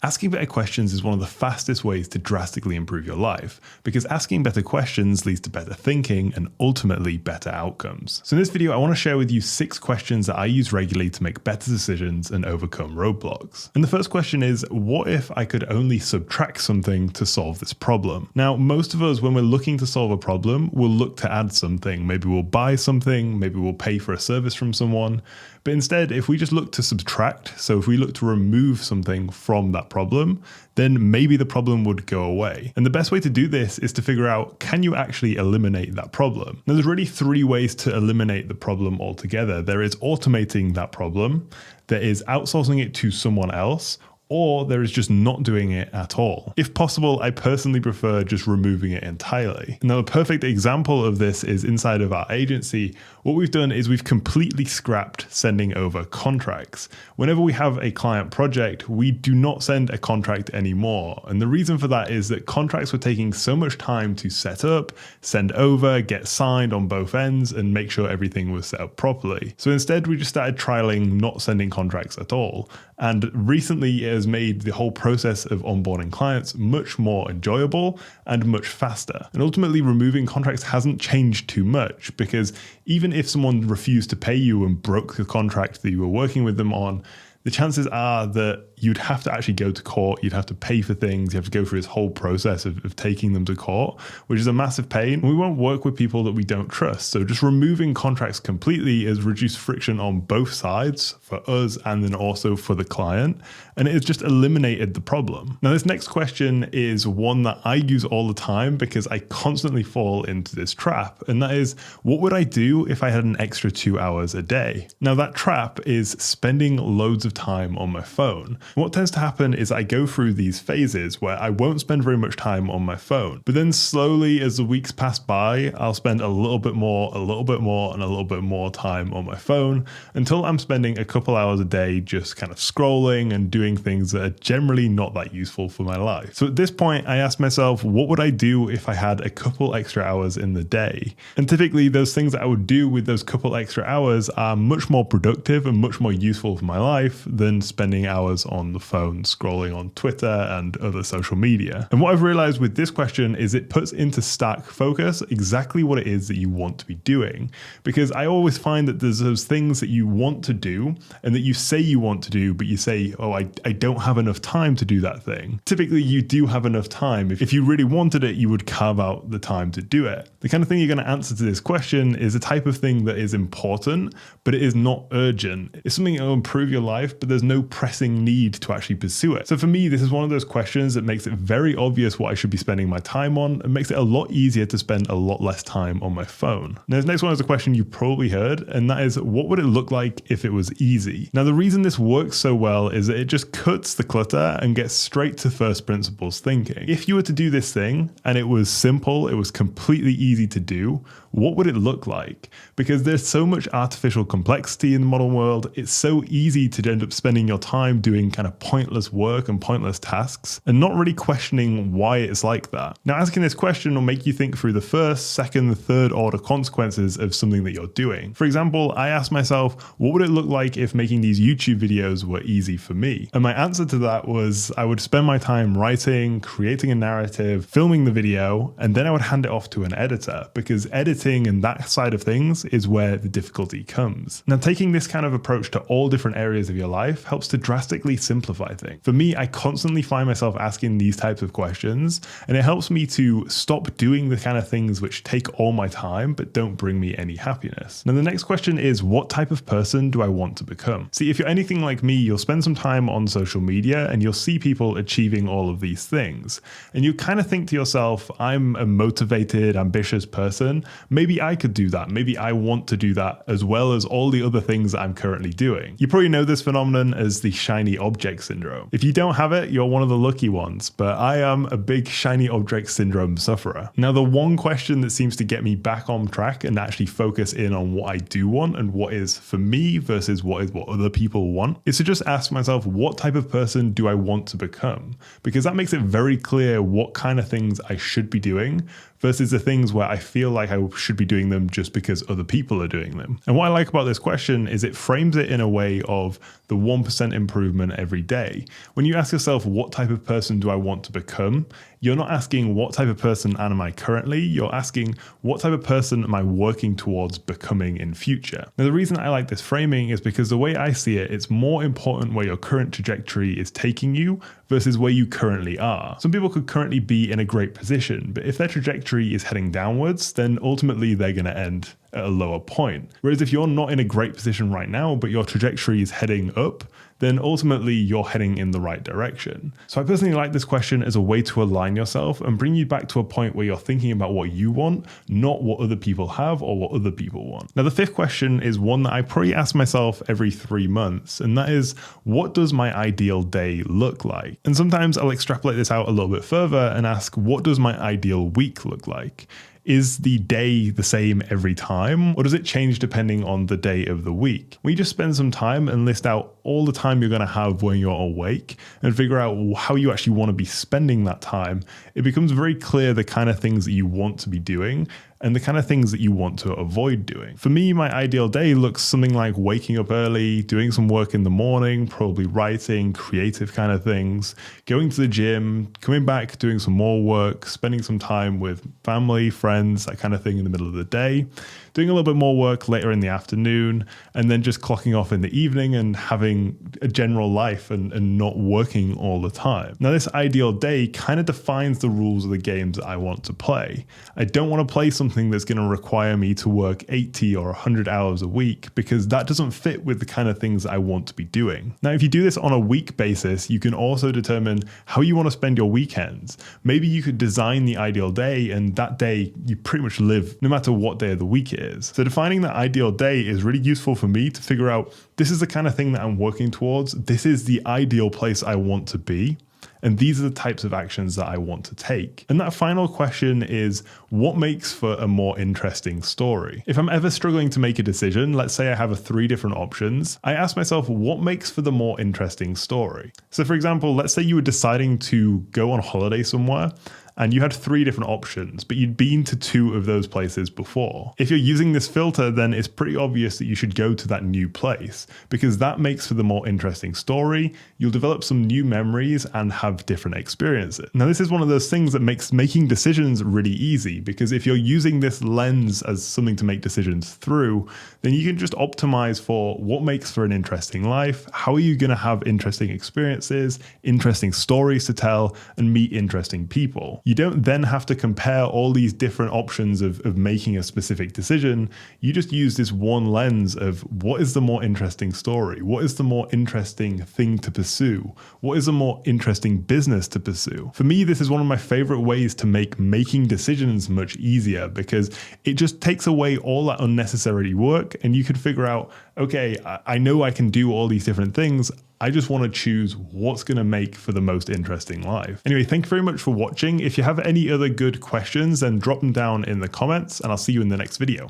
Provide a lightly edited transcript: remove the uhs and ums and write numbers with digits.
Asking better questions is one of the fastest ways to drastically improve your life, because asking better questions leads to better thinking and ultimately better outcomes. So in this video, I want to share with you 6 questions that I use regularly to make better decisions and overcome roadblocks. And the first question is, what if I could only subtract something to solve this problem? Now, most of us, when we're looking to solve a problem, will look to add something. Maybe we'll buy something, maybe we'll pay for a service from someone. But instead, if we just look to subtract, so if we look to remove something from that problem, then maybe the problem would go away. And the best way to do this is to figure out, can you actually eliminate that problem? Now, there's really 3 ways to eliminate the problem altogether. There is automating that problem, there is outsourcing it to someone else, or there is just not doing it at all. If possible, I personally prefer just removing it entirely. Now, a perfect example of this is inside of our agency. What we've done is we've completely scrapped sending over contracts. Whenever we have a client project, we do not send a contract anymore. And the reason for that is that contracts were taking so much time to set up, send over, get signed on both ends, and make sure everything was set up properly. So instead, we just started trialing not sending contracts at all. And recently, it has made the whole process of onboarding clients much more enjoyable and much faster. And ultimately, removing contracts hasn't changed too much, because even if someone refused to pay you and broke the contract that you were working with them on, the chances are that you'd have to actually go to court, you'd have to pay for things, you have to go through this whole process of taking them to court, which is a massive pain. We won't work with people that we don't trust. So just removing contracts completely has reduced friction on both sides, for us and then also for the client. And it's just eliminated the problem. Now, this next question is one that I use all the time because I constantly fall into this trap. And that is, what would I do if I had an extra 2 hours a day? Now, that trap is spending loads of time on my phone. What tends to happen is I go through these phases where I won't spend very much time on my phone, but then slowly as the weeks pass by, I'll spend a little bit more, and a little bit more time on my phone until I'm spending a couple hours a day just kind of scrolling and doing things that are generally not that useful for my life. So at this point, I ask myself, what would I do if I had a couple extra hours in the day? And typically those things that I would do with those couple extra hours are much more productive and much more useful for my life than spending hours on the phone scrolling on Twitter and other social media. And what I've realized with this question is it puts into stark focus exactly what it is that you want to be doing. Because I always find that there's those things that you want to do and that you say you want to do, but you say, oh, I don't have enough time to do that thing. Typically, you do have enough time. If you really wanted it, you would carve out the time to do it. The kind of thing you're going to answer to this question is a type of thing that is important, but it is not urgent. It's something that will improve your life, but there's no pressing need to actually pursue it. So for me, this is one of those questions that makes it very obvious what I should be spending my time on and makes it a lot easier to spend a lot less time on my phone. Now, this next one is a question you probably heard, and that is, what would it look like if it was easy? Now, the reason this works so well is that it just cuts the clutter and gets straight to first principles thinking. If you were to do this thing and it was simple, it was completely easy to do, what would it look like? Because there's so much artificial complexity in the modern world, it's so easy to end up spending your time doing kind of pointless work and pointless tasks and not really questioning why it's like that. Now, asking this question will make you think through the first, second, third order consequences of something that you're doing. For example, I asked myself, what would it look like if making these YouTube videos were easy for me? And my answer to that was I would spend my time writing, creating a narrative, filming the video, and then I would hand it off to an editor, because editing and that side of things is where the difficulty comes. Now, taking this kind of approach to all different areas of your life helps to drastically simplify things. For me, I constantly find myself asking these types of questions, and it helps me to stop doing the kind of things which take all my time but don't bring me any happiness. Now, the next question is, what type of person do I want to become? See, if you're anything like me, you'll spend some time on social media and you'll see people achieving all of these things. And you kind of think to yourself, I'm a motivated, ambitious person. Maybe I could do that. Maybe I want to do that as well as all the other things that I'm currently doing. You probably know this phenomenon as the shiny object syndrome. If you don't have it, you're one of the lucky ones, but I am a big shiny object syndrome sufferer. Now, the one question that seems to get me back on track and actually focus in on what I do want and what is for me versus what is what other people want is to just ask myself, what type of person do I want to become? Because that makes it very clear what kind of things I should be doing versus the things where I feel like I should be doing them just because other people are doing them. And what I like about this question is it frames it in a way of the 1% improvement every day. When you ask yourself, what type of person do I want to become? You're not asking what type of person am I currently, you're asking what type of person am I working towards becoming in future. Now the reason I like this framing is because the way I see it, it's more important where your current trajectory is taking you versus where you currently are. Some people could currently be in a great position, but if their trajectory is heading downwards, then ultimately they're going to end at a lower point. Whereas if you're not in a great position right now, but your trajectory is heading up, then ultimately you're heading in the right direction. So I personally like this question as a way to align yourself and bring you back to a point where you're thinking about what you want, not what other people have or what other people want. Now the fifth question is one that I probably ask myself every 3 months, and that is, what does my ideal day look like? And sometimes I'll extrapolate this out a little bit further and ask, what does my ideal week look like? Is the day the same every time, or does it change depending on the day of the week? When you just spend some time and list out all the time you're going to have when you're awake and figure out how you actually want to be spending that time, it becomes very clear the kind of things that you want to be doing and the kind of things that you want to avoid doing. For me, my ideal day looks something like waking up early, doing some work in the morning, probably writing, creative kind of things, going to the gym, coming back, doing some more work, spending some time with family, friends, that kind of thing in the middle of the day, doing a little bit more work later in the afternoon, and then just clocking off in the evening and having a general life and not working all the time. Now, this ideal day kind of defines the rules of the games that I want to play. I don't want to play something that's going to require me to work 80 or 100 hours a week, because that doesn't fit with the kind of things that I want to be doing. Now, if you do this on a week basis, you can also determine how you want to spend your weekends. Maybe you could design the ideal day, and that day you pretty much live no matter what day of the week it is. So defining that ideal day is really useful for me to figure out, this is the kind of thing that I'm working towards. This is the ideal place I want to be. And these are the types of actions that I want to take. And that final question is, what makes for a more interesting story? If I'm ever struggling to make a decision, let's say I have 3 different options, I ask myself, what makes for the more interesting story? So for example, let's say you were deciding to go on holiday somewhere, and you had 3 different options, but you'd been to 2 of those places before. If you're using this filter, then it's pretty obvious that you should go to that new place, because that makes for the more interesting story. You'll develop some new memories and have different experiences. Now, this is one of those things that makes making decisions really easy, because if you're using this lens as something to make decisions through, then you can just optimize for what makes for an interesting life, how are you going to have interesting experiences, interesting stories to tell, and meet interesting people. You don't then have to compare all these different options of making a specific decision. You just use this one lens of, what is the more interesting story? What is the more interesting thing to pursue? What is a more interesting business to pursue? For me, this is one of my favorite ways to make making decisions much easier, because it just takes away all that unnecessary work, and you can figure out, okay, I know I can do all these different things. I just want to choose what's going to make for the most interesting life. Anyway, thank you very much for watching. If you have any other good questions, then drop them down in the comments, and I'll see you in the next video.